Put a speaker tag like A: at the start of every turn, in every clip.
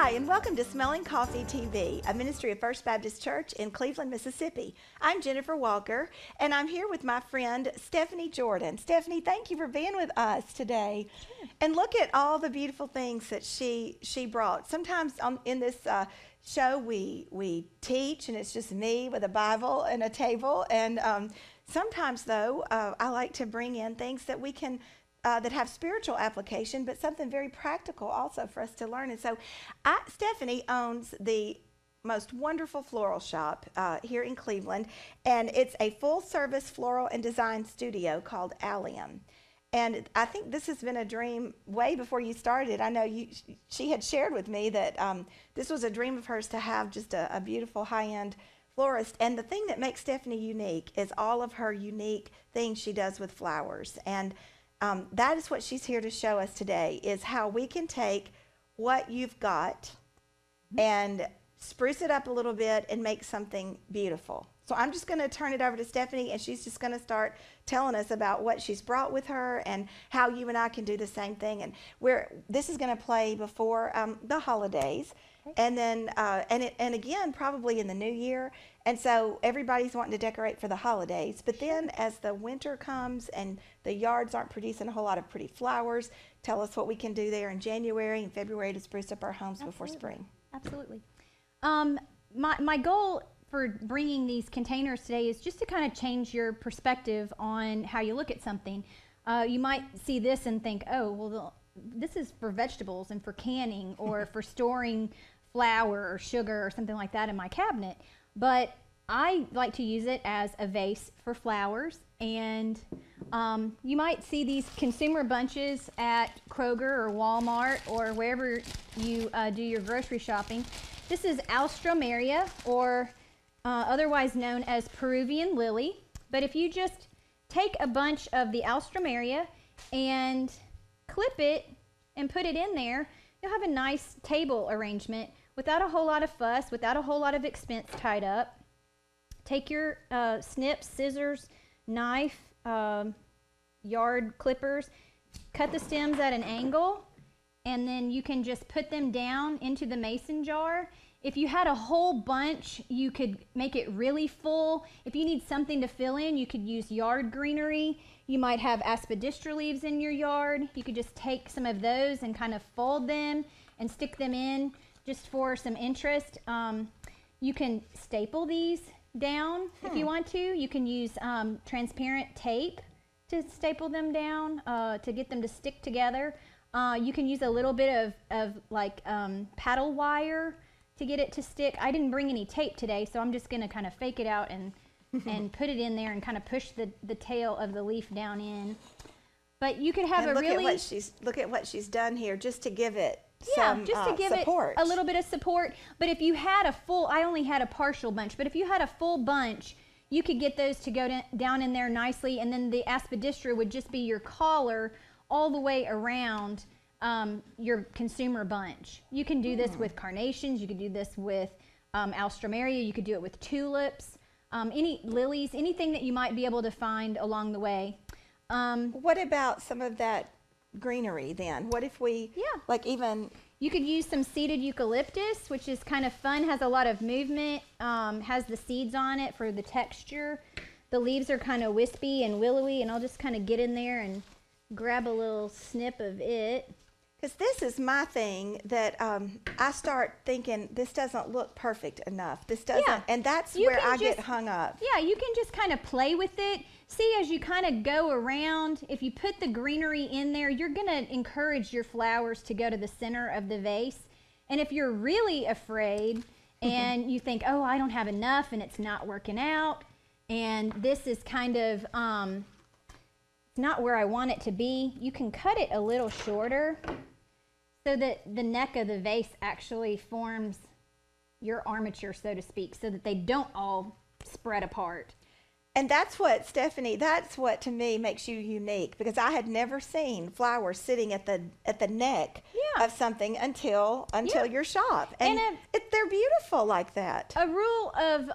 A: Hi, and welcome to Smelling Coffee TV, a ministry of First Baptist Church in Cleveland, Mississippi. I'm Jennifer Walker, and I'm here with my friend Stephanie Jordan. Stephanie, thank you for being with us today. Sure. And look at all the beautiful things that she brought. Sometimes in this show we teach, and it's just me with a Bible and a table. And sometimes, though, I like to bring in things that we can that have spiritual application, but something very practical also for us to learn. And so Stephanie owns the most wonderful floral shop here in Cleveland, and it's a full-service floral and design studio called Allium. And I think this has been a dream way before you started. I know she had shared with me that this was a dream of hers to have just a beautiful high-end florist. And the thing that makes Stephanie unique is all of her unique things she does with flowers. And that is what she's here to show us today, is how we can take what you've got and spruce it up a little bit and make something beautiful. So I'm just going to turn it over to Stephanie, and she's just going to start telling us about what she's brought with her and how you and I can do the same thing. And this is going to play before the holidays, and then and again probably in the new year. And so everybody's wanting to decorate for the holidays. But then as the winter comes and the yards aren't producing a whole lot of pretty flowers, tell us what we can do there in January and February to spruce up our homes before spring.
B: Absolutely. My goal for bringing these containers today is just to kind of change your perspective on how you look at something. You might see this and think, oh, well, this is for vegetables and for canning or for storing flour or sugar or something like that in my cabinet. But I like to use it as a vase for flowers. And you might see these consumer bunches at Kroger or Walmart or wherever you do your grocery shopping. This is Alstroemeria, or otherwise known as Peruvian lily. But if you just take a bunch of the Alstroemeria and clip it and put it in there, you'll have a nice table arrangement without a whole lot of fuss, without a whole lot of expense tied up. Take your snips, scissors, knife, yard clippers, cut the stems at an angle, and then you can just put them down into the mason jar. If you had a whole bunch, you could make it really full. If you need something to fill in, you could use yard greenery. You might have aspidistra leaves in your yard. You could just take some of those and kind of fold them and stick them in just for some interest. You can staple these down if you want to. You can use transparent tape to staple them down to get them to stick together. You can use a little bit of like paddle wire to get it to stick. I didn't bring any tape today, so I'm just going to kind of fake it out and put it in there and kind of push the tail of the leaf down in. But you could have
A: and look at what she's done here just to give it some
B: just to give
A: support.
B: It a little bit of support. But if you had a full, I only had a partial bunch, but if you had a full bunch, you could get those to go down in there nicely, and then the aspidistra would just be your collar all the way around your consumer bunch. You can do this with carnations. You could do this with Alstroemeria. You could do it with tulips, any lilies, anything that you might be able to find along the way.
A: What about some of that greenery then? What if we, like even...
B: You could use some seeded eucalyptus, which is kind of fun, has a lot of movement, has the seeds on it for the texture. The leaves are kind of wispy and willowy, and I'll just kind of get in there and grab a little snip of it.
A: Because this is my thing that I start thinking, this doesn't look perfect enough. This doesn't, and that's where I get hung up.
B: Yeah, you can just kind of play with it. See, as you kind of go around, if you put the greenery in there, you're going to encourage your flowers to go to the center of the vase. And if you're really afraid and you think, oh, I don't have enough and it's not working out, and this is kind of not where I want it to be, you can cut it a little shorter so that the neck of the vase actually forms your armature, so to speak, so that they don't all spread apart.
A: And that's what, Stephanie, that's what to me makes you unique, because I had never seen flowers sitting at the neck of something until your shop. And they're beautiful like that.
B: A rule of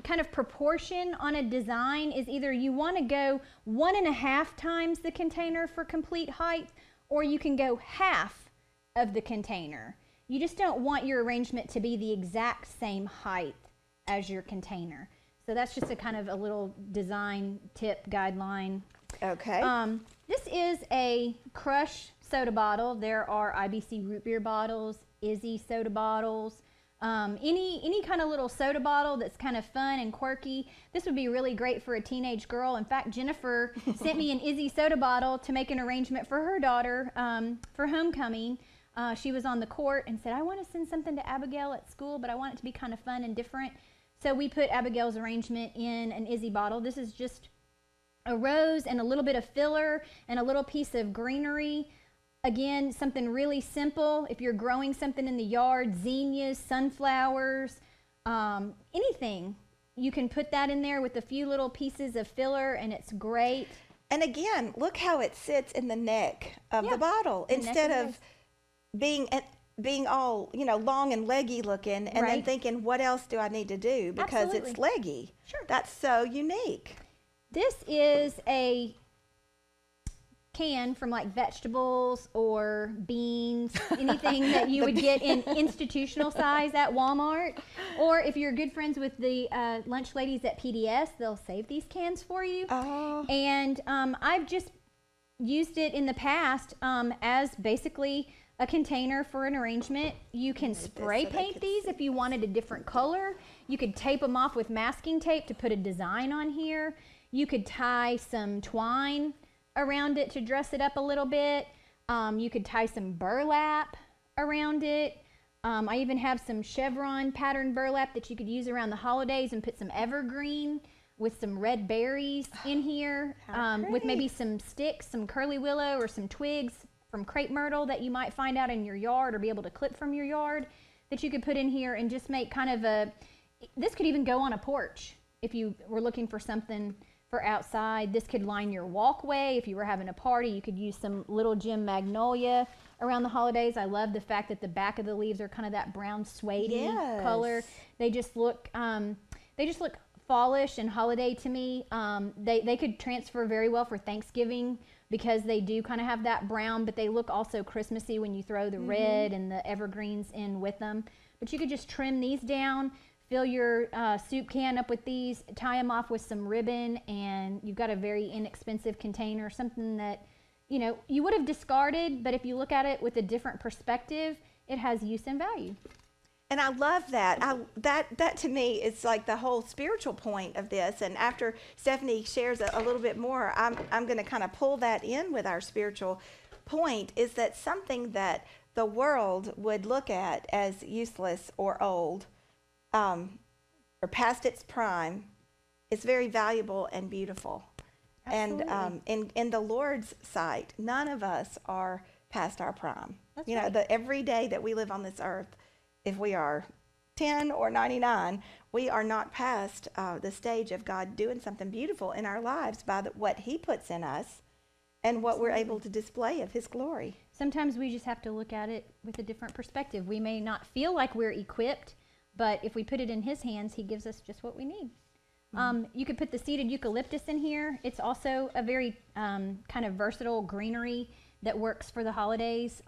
B: kind of proportion on a design is either you want to go 1.5 times the container for complete height, or you can go half of the container. You just don't want your arrangement to be the exact same height as your container. So that's just a kind of a little design tip guideline.
A: Okay.
B: This is a Crush soda bottle. There are IBC root beer bottles, Izzy soda bottles, any kind of little soda bottle that's kind of fun and quirky. This would be really great for a teenage girl. In fact, Jennifer sent me an Izzy soda bottle to make an arrangement for her daughter for homecoming. She was on the court and said, I want to send something to Abigail at school, but I want it to be kind of fun and different. So we put Abigail's arrangement in an Izzy bottle. This is just a rose and a little bit of filler and a little piece of greenery. Again, something really simple. If you're growing something in the yard, zinnias, sunflowers, anything, you can put that in there with a few little pieces of filler, and it's great.
A: And again, look how it sits in the neck of the bottle instead of being all, long and leggy looking, and then thinking, what else do I need to do because it's leggy.
B: Sure.
A: That's so unique.
B: This is a can from like vegetables or beans, anything that you would get in institutional size at Walmart. Or if you're good friends with the lunch ladies at PDS, they'll save these cans for you.
A: Oh.
B: And I've just used it in the past as basically a container for an arrangement. You can spray paint these if you wanted a different color. You could tape them off with masking tape to put a design on here. You could tie some twine around it to dress it up a little bit. You could tie some burlap around it. I even have some chevron pattern burlap that you could use around the holidays and put some evergreen with some red berries in here, with maybe some sticks, some curly willow or some twigs from crepe myrtle that you might find out in your yard or be able to clip from your yard that you could put in here and just make kind of this could even go on a porch if you were looking for something for outside. This could line your walkway. If you were having a party, you could use some Little Jim magnolia around the holidays. I love the fact that the back of the leaves are kind of that brown suede color. They just look fallish and holiday to me. They could transfer very well for Thanksgiving because they do kind of have that brown, but they look also Christmassy when you throw the red and the evergreens in with them. But you could just trim these down, fill your soup can up with these, tie them off with some ribbon, and you've got a very inexpensive container, something that you would have discarded, but if you look at it with a different perspective, it has use and value.
A: And I love that. That to me is like the whole spiritual point of this. And after Stephanie shares a little bit more, I'm going to kind of pull that in with our spiritual point, is that something that the world would look at as useless or old, or past its prime, is very valuable and beautiful.
B: Absolutely.
A: And in the Lord's sight, none of us are past our prime.
B: That's right.
A: Every day that we live on this earth, if we are 10 or 99, we are not past the stage of God doing something beautiful in our lives by what he puts in us and what we're able to display of his glory.
B: Sometimes we just have to look at it with a different perspective. We may not feel like we're equipped, but if we put it in his hands, he gives us just what we need. You could put the seeded eucalyptus in here. It's also a very kind of versatile greenery that works for the holidays.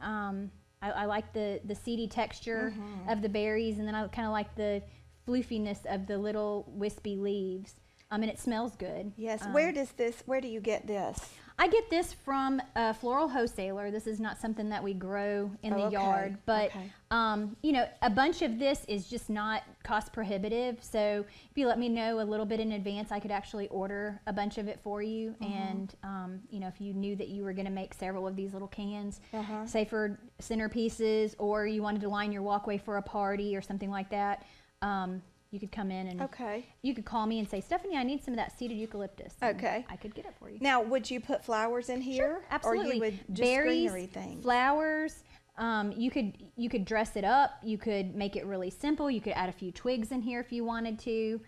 B: I like the seedy texture of the berries, and then I kind of like the floofiness of the little wispy leaves. And it smells good.
A: Yes. Where do you get this?
B: I get this from a floral wholesaler. This is not something that we grow in the yard, but a bunch of this is just not cost prohibitive. So if you let me know a little bit in advance, I could actually order a bunch of it for you. And if you knew that you were going to make several of these little cans, say for centerpieces, or you wanted to line your walkway for a party or something like that, you could come in and you could call me and say, Stephanie, I need some of that seeded eucalyptus.
A: Okay.
B: I could get it for you.
A: Now, would you put flowers in here?
B: Sure, absolutely.
A: Or you would just
B: berries,
A: greenery things?
B: Flowers. You could dress it up. You could make it really simple. You could add a few twigs in here if you wanted to.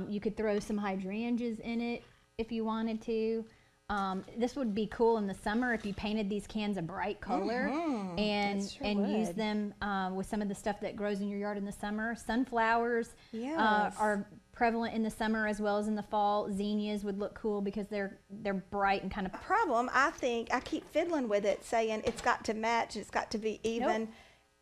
B: You could throw some hydrangeas in it if you wanted to. This would be cool in the summer if you painted these cans a bright color and use them with some of the stuff that grows in your yard in the summer. Sunflowers are prevalent in the summer as well as in the fall. Zinnias would look cool because they're bright and kind of.
A: Problem, I think, I keep fiddling with it, saying it's got to match, it's got to be even.
B: Nope.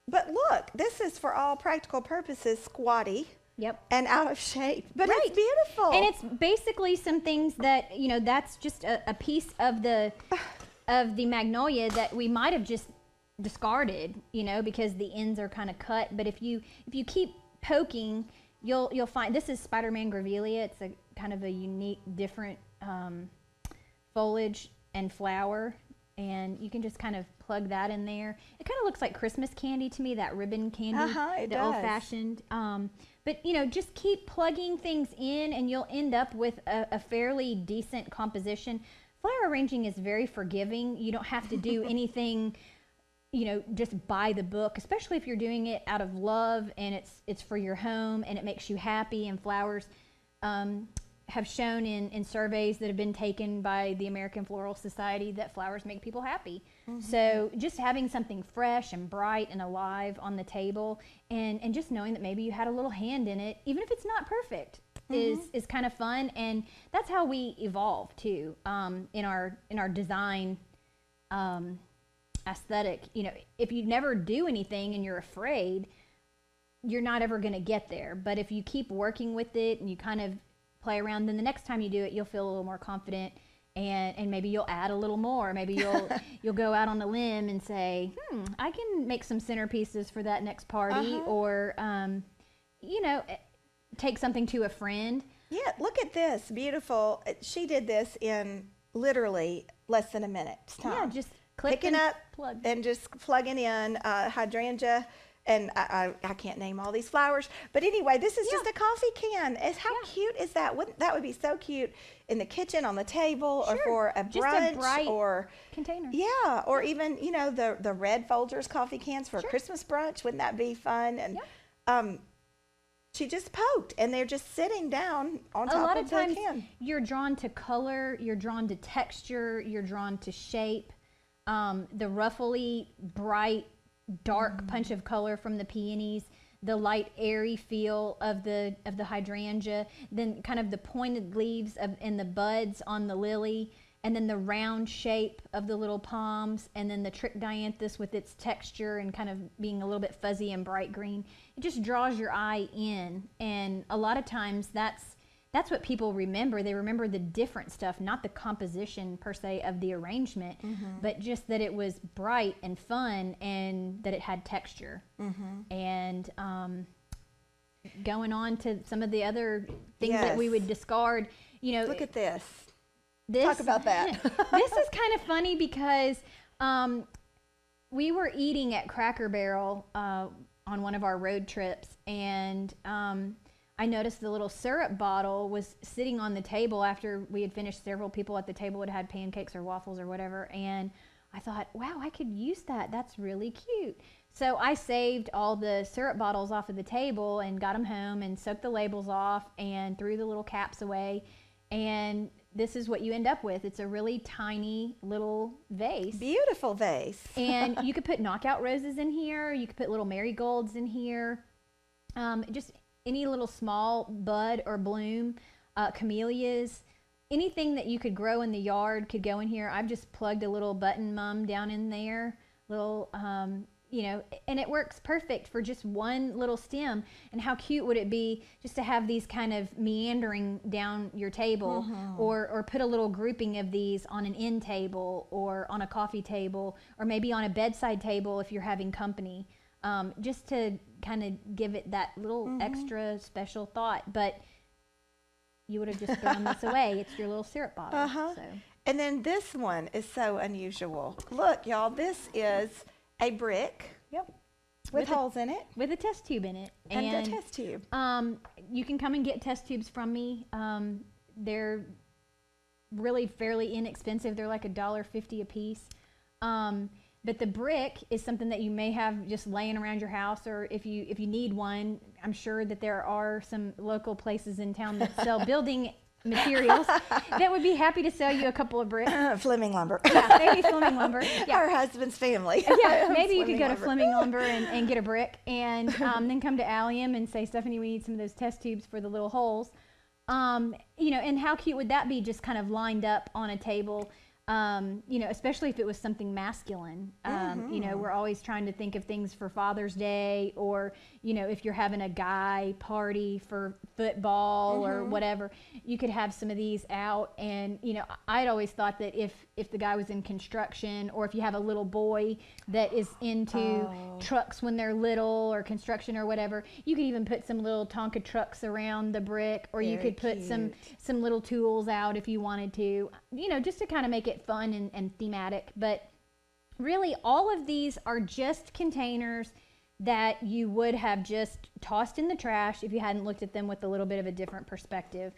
A: But look, this is for all practical purposes squatty.
B: Yep.
A: And out of shape, but
B: Right.
A: it's beautiful.
B: And it's basically some things that, that's just a piece of the magnolia that we might have just discarded, because the ends are kind of cut. But if you keep poking, you'll find this is Spider-Man grevillea. It's a kind of a unique, different foliage and flower, and you can just kind of plug that in there. It kind of looks like Christmas candy to me, that ribbon candy,
A: It
B: the
A: does.
B: old-fashioned. But just keep plugging things in, and you'll end up with a fairly decent composition. Flower arranging is very forgiving. You don't have to do anything, just by the book, especially if you're doing it out of love and it's for your home and it makes you happy. And flowers have shown in surveys that have been taken by the American Floral Society that flowers make people happy. Mm-hmm. So just having something fresh and bright and alive on the table, and just knowing that maybe you had a little hand in it, even if it's not perfect, is kind of fun. And that's how we evolve too, in our design aesthetic. If you never do anything and you're afraid, you're not ever going to get there. But if you keep working with it and you kind of play around, then the next time you do it, you'll feel a little more confident, and maybe you'll add a little more. Maybe you'll go out on a limb and say, I can make some centerpieces for that next party, or take something to a friend.
A: Yeah, look at this, beautiful. She did this in literally less than a minute's time.
B: Yeah, just click
A: picking
B: and
A: up
B: plug.
A: and just plugging in hydrangea. And I can't name all these flowers, but anyway, this is just a coffee can. How cute is that? That would be so cute in the kitchen, on the table, or for a
B: just
A: brunch,
B: a bright
A: or
B: container.
A: Yeah, or even the red Folgers coffee cans for a Christmas brunch. Wouldn't that be fun? And she just poked, and they're just sitting down on top of the can.
B: A lot of times, you're drawn to color, you're drawn to texture, you're drawn to shape. The ruffly, bright, dark punch of color from the peonies, the light airy feel of the hydrangea, then kind of the pointed leaves and the buds on the lily, and then the round shape of the little palms, and then the trichdianthus with its texture and kind of being a little bit fuzzy and bright green. It just draws your eye in, and a lot of times that's what people remember. They remember the different stuff, not the composition per se of the arrangement, but just that it was bright and fun and that it had texture. And going on to some of the other things that we would discard,
A: Look at this.
B: This,
A: Talk about that.
B: This is kind of funny because we were eating at Cracker Barrel on one of our road trips, and I noticed the little syrup bottle was sitting on the table after we had finished. Several people at the table had had pancakes or waffles or whatever, and I thought, wow, I could use that. That's really cute. So I saved all the syrup bottles off of the table and got them home and soaked the labels off and threw the little caps away, and this is what you end up with. It's a really tiny little vase.
A: Beautiful vase.
B: And you could put knockout roses in here. You could put little marigolds in here. Just any little small bud or bloom, camellias, anything that you could grow in the yard could go in here. I've just plugged a little button mum down in there, little, and it works perfect for just one little stem. And how cute would it be just to have these kind of meandering down your table, or put a little grouping of these on an end table or on a coffee table, or maybe on a bedside table if you're having company. Just to kind of give it that little extra special thought. But you would have just thrown this away. It's your little syrup bottle. So.
A: And then this one is so unusual. Look, y'all, this is a brick.
B: Yep.
A: With holes in it.
B: With a test tube in it.
A: And a test tube.
B: You can come and get test tubes from me. They're really fairly inexpensive. They're like $1.50 a piece. But the brick is something that you may have just laying around your house, or if you need one, I'm sure that there are some local places in town that sell building materials that would be happy to sell you a couple of bricks.
A: Fleming Lumber.
B: Yeah, maybe Fleming Lumber. Yeah.
A: Our husband's family.
B: Yeah, maybe you could go to Fleming Lumber and get a brick, and then come to Allium and say, Stephanie, we need some of those test tubes for the little holes. And how cute would that be, just kind of lined up on a table? You know, especially if it was something masculine. You know, we're always trying to think of things for Father's Day, or, you know, if you're having a guy party for football or whatever, you could have some of these out. And, you know, I'd always thought that if the guy was in construction, or if you have a little boy that is into trucks when they're little, or construction or whatever, you could even put some little Tonka trucks around the brick, or you could put some little tools out if you wanted to, you know, just to kind of make it fun and thematic. But really, all of these are just containers that you would have just tossed in the trash if you hadn't looked at them with a little bit of a different perspective.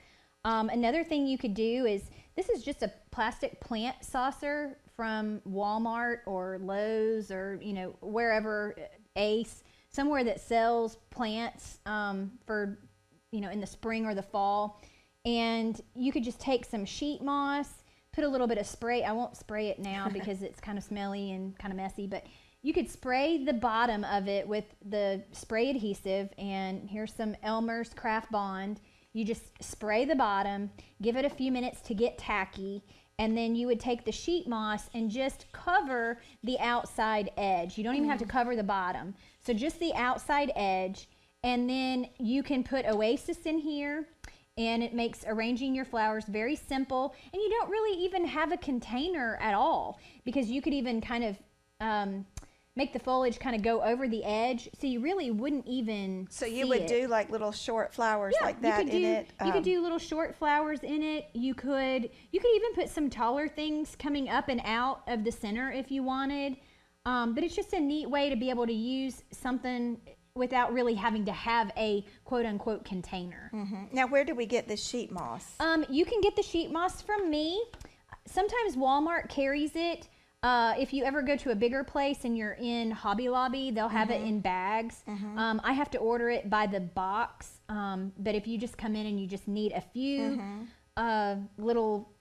B: Another thing you could do is, this is just a plastic plant saucer from Walmart or Lowe's, or, you know, wherever, Ace, somewhere that sells plants for, you know, in the spring or the fall. And you could just take some sheet moss, put a little bit of spray. I won't spray it now because it's kind of smelly and kind of messy, but you could spray the bottom of it with the spray adhesive, and here's some Elmer's Craft Bond. You just spray the bottom, give it a few minutes to get tacky, and then you would take the sheet moss and just cover the outside edge. You don't even have to cover the bottom. So just the outside edge, and then you can put Oasis in here, and it makes arranging your flowers very simple. And you don't really even have a container at all, because you could even kind of make the foliage kind of go over the edge, so you really wouldn't even
A: So you would do like little short flowers like that in it?
B: You could do little short flowers in it. You could even put some taller things coming up and out of the center if you wanted. But it's just a neat way to be able to use something without really having to have a quote-unquote container.
A: Now, where do we get the sheet moss?
B: You can get the sheet moss from me. Sometimes Walmart carries it. If you ever go to a bigger place and you're in Hobby Lobby, they'll have it in bags. I have to order it by the box, but if you just come in and you just need a few little,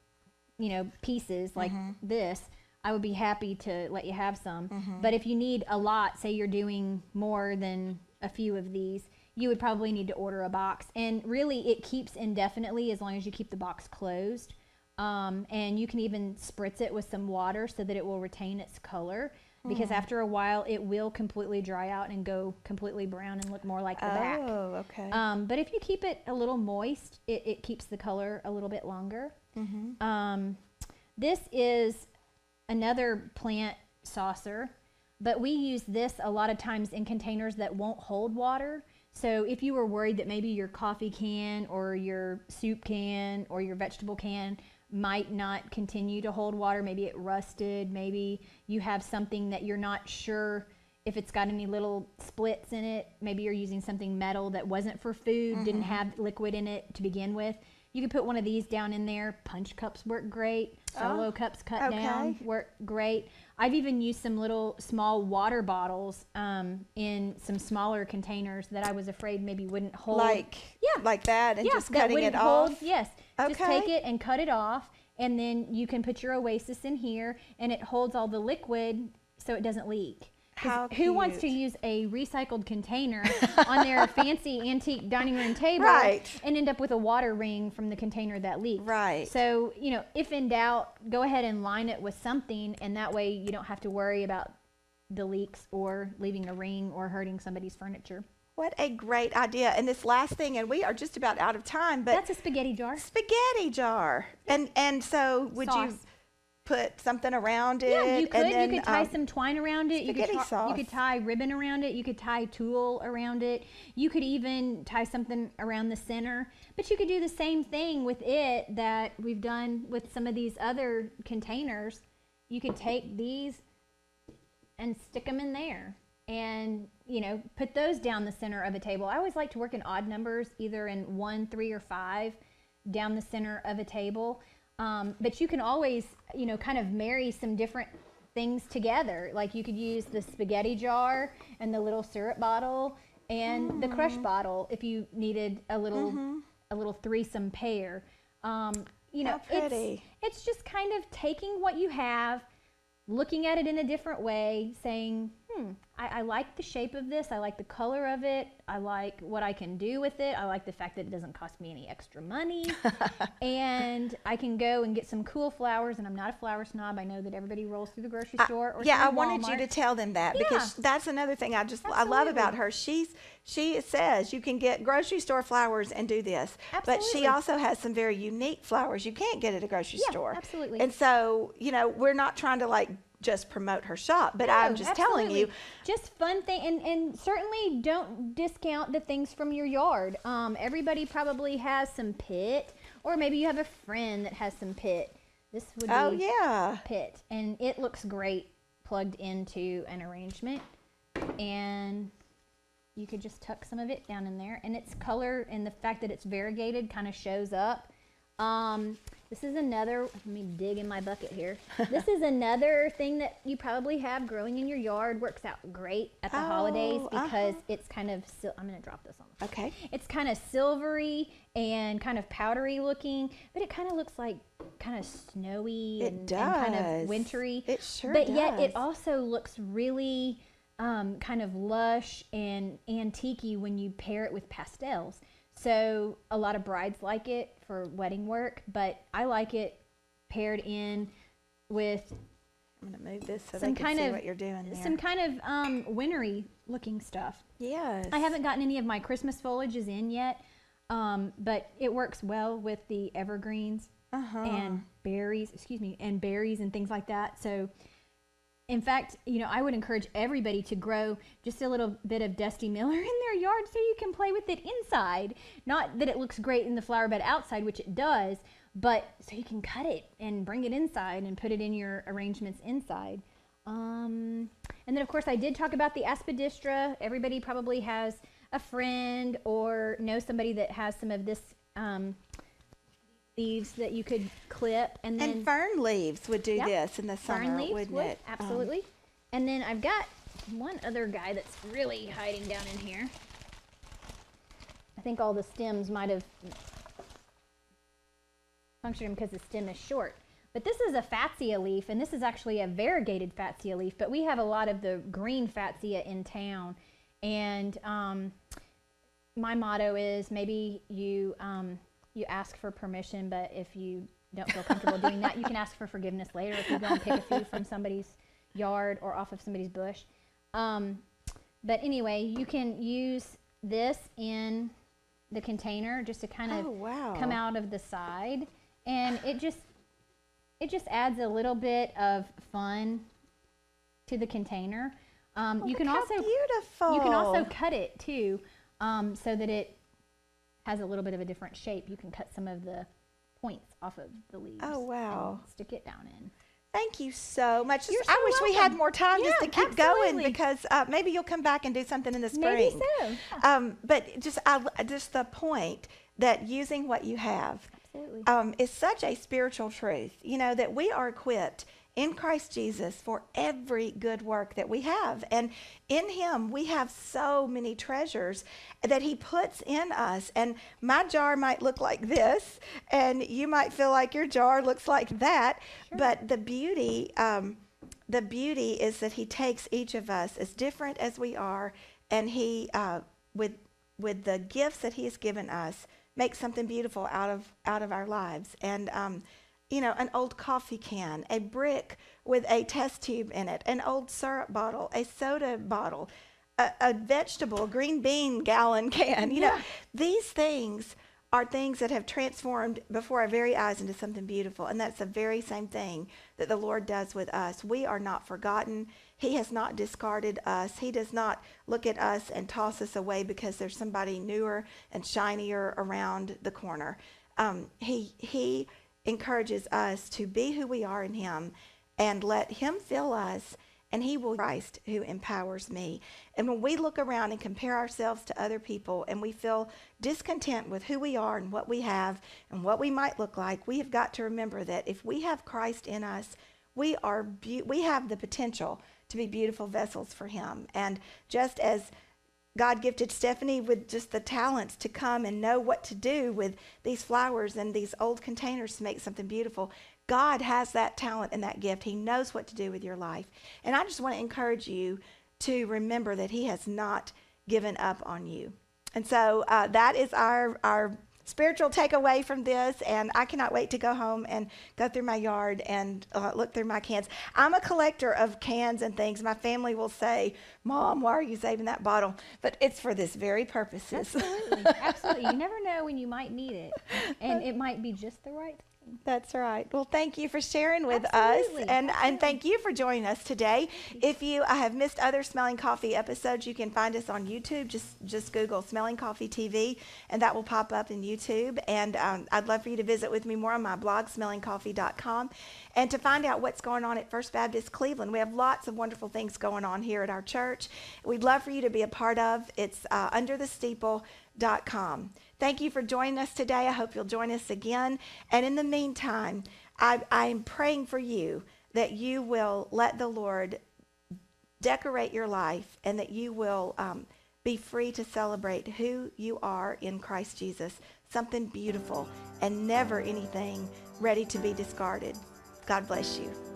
B: you know, pieces like this, I would be happy to let you have some. But if you need a lot, say you're doing more than a few of these, you would probably need to order a box. And really, it keeps indefinitely as long as you keep the box closed. And you can even spritz it with some water so that it will retain its color, because after a while it will completely dry out and go completely brown and look more like the back.
A: Oh, okay.
B: But if you keep it a little moist, it keeps the color a little bit longer. This is another plant saucer, but we use this a lot of times in containers that won't hold water. So if you were worried that maybe your coffee can or your soup can or your vegetable can might not continue to hold water, maybe it rusted, maybe you have something that you're not sure if it's got any little splits in it, maybe you're using something metal that wasn't for food, didn't have liquid in it to begin with, you could put one of these down in there. Punch cups work great. Solo cups cut down work great. I've even used some little small water bottles in some smaller containers that I was afraid maybe wouldn't hold.
A: Like that, and just cutting it off?
B: Yes. Just take it and cut it off, and then you can put your Oasis in here, and it holds all the liquid so it doesn't leak.
A: How
B: who wants to use a recycled container on their fancy antique dining room table and end up with a water ring from the container that leaked?
A: Right.
B: So, you know, if in doubt, go ahead and line it with something, and that way you don't have to worry about the leaks or leaving a ring or hurting somebody's furniture.
A: What a great idea. And this last thing, and we are just about out of time, but
B: that's a spaghetti jar.
A: Spaghetti jar. And so would you put something around it?
B: Yeah, you could.
A: And then,
B: you could tie some twine around it.
A: You could
B: tie ribbon around it. You could tie tulle around it. You could even tie something around the center. But you could do the same thing with it that we've done with some of these other containers. You could take these and stick them in there, and, you know, put those down the center of a table. I always like to work in odd numbers, either in 1, 3, or 5 down the center of a table. But you can always, you know, kind of marry some different things together. Like you could use the spaghetti jar and the little syrup bottle and the crush bottle if you needed a little threesome pair. You know, it's just kind of taking what you have, looking at it in a different way, saying, I like the shape of this. I like the color of it. I like what I can do with it. I like the fact that it doesn't cost me any extra money. And I can go and get some cool flowers, and I'm not a flower snob. I know that everybody rolls through the grocery store or
A: yeah, I
B: through
A: wanted you
B: Walmart.
A: to tell them that because that's another thing I love about her. She says you can get grocery store flowers and do this.
B: Absolutely.
A: But she also has some very unique flowers you can't get at a grocery store.
B: Absolutely.
A: And so, we're not trying to like just promote her shop, but I'm just telling you.
B: Just fun thing, and certainly don't discount the things from your yard. Everybody probably has some pit, or maybe you have a friend that has some pit. This would be pit, and it looks great plugged into an arrangement, and you could just tuck some of it down in there, and its color and the fact that it's variegated kind of shows up. This is another, let me dig in my bucket here. This is another thing that you probably have growing in your yard. Works out great at the holidays because it's kind of, I'm going to drop this on the floor. Okay. It's kind of silvery and kind of powdery looking, but it kind of looks like kind of snowy and kind of wintry.
A: It sure
B: does.
A: But
B: yet it also looks really kind of lush and antique-y when you pair it with pastels. So a lot of brides like it for wedding work, but I like it paired in with,
A: I'm going to move this so they can see what you're doing there.
B: Some kind of wintry looking stuff.
A: Yes.
B: I haven't gotten any of my Christmas foliages in yet, but it works well with the evergreens and berries, and berries and things like that. So in fact, I would encourage everybody to grow just a little bit of Dusty Miller in their yard so you can play with it inside. Not that it looks great in the flower bed outside, which it does, but so you can cut it and bring it inside and put it in your arrangements inside. And then, of course, I did talk about the aspidistra. Everybody probably has a friend or knows somebody that has some of this leaves that you could clip, and
A: fern leaves would do this in the summer,
B: fern leaves
A: wouldn't it?
B: Absolutely. And then I've got one other guy that's really hiding down in here. I think all the stems might have punctured him because the stem is short. But this is a fatsia leaf, and this is actually a variegated fatsia leaf, but we have a lot of the green fatsia in town. And my motto is maybe you ask for permission, but if you don't feel comfortable doing that, you can ask for forgiveness later if you go and pick a few from somebody's yard or off of somebody's bush. But anyway, you can use this in the container just to kind of come out of the side, and it just adds a little bit of fun to the container. You can also cut it too, so that it has a little bit of a different shape. You can cut some of the points off of the leaves.
A: Oh, wow.
B: And stick it down in.
A: Thank you so much.
B: I
A: wish we had more time just to keep going, because maybe you'll come back and do something in the spring.
B: Maybe so.
A: But just the point that using what you have is such a spiritual truth, that we are equipped in Christ Jesus for every good work that we have. And in him, we have so many treasures that he puts in us. And my jar might look like this, and you might feel like your jar looks like that. Sure. But the beauty is that he takes each of us as different as we are, and he, with the gifts that he has given us, makes something beautiful out of our lives. And an old coffee can, a brick with a test tube in it, an old syrup bottle, a soda bottle, a vegetable, green bean gallon can. These things are things that have transformed before our very eyes into something beautiful. And that's the very same thing that the Lord does with us. We are not forgotten. He has not discarded us. He does not look at us and toss us away because there's somebody newer and shinier around the corner. He encourages us to be who we are in him and let him fill us, and he will be Christ who empowers me. And when we look around and compare ourselves to other people and we feel discontent with who we are and what we have and what we might look like, we have got to remember that if we have Christ in us, we have the potential to be beautiful vessels for him. And just as God gifted Stephanie with just the talents to come and know what to do with these flowers and these old containers to make something beautiful, God has that talent and that gift. He knows what to do with your life. And I just want to encourage you, to remember that he has not given up on you. And so that is our spiritual takeaway from this, and I cannot wait to go home and go through my yard and look through my cans. I'm a collector of cans and things. My family will say, Mom, why are you saving that bottle? But it's for this very purposes.
B: Absolutely. Absolutely. You never know when you might need it, and it might be just the right thing.
A: That's right. Well, thank you for sharing with
B: Absolutely.
A: us, and thank you for joining us today. If you have missed other Smelling Coffee episodes, you can find us on YouTube. Just Google Smelling Coffee TV, and that will pop up in YouTube. And I'd love for you to visit with me more on my blog, smellingcoffee.com, and to find out what's going on at First Baptist Cleveland. We have lots of wonderful things going on here at our church. We'd love for you to be a part of. It's underthesteeple.com. Thank you for joining us today. I hope you'll join us again. And in the meantime, I am praying for you that you will let the Lord decorate your life, and that you will be free to celebrate who you are in Christ Jesus, something beautiful and never anything ready to be discarded. God bless you.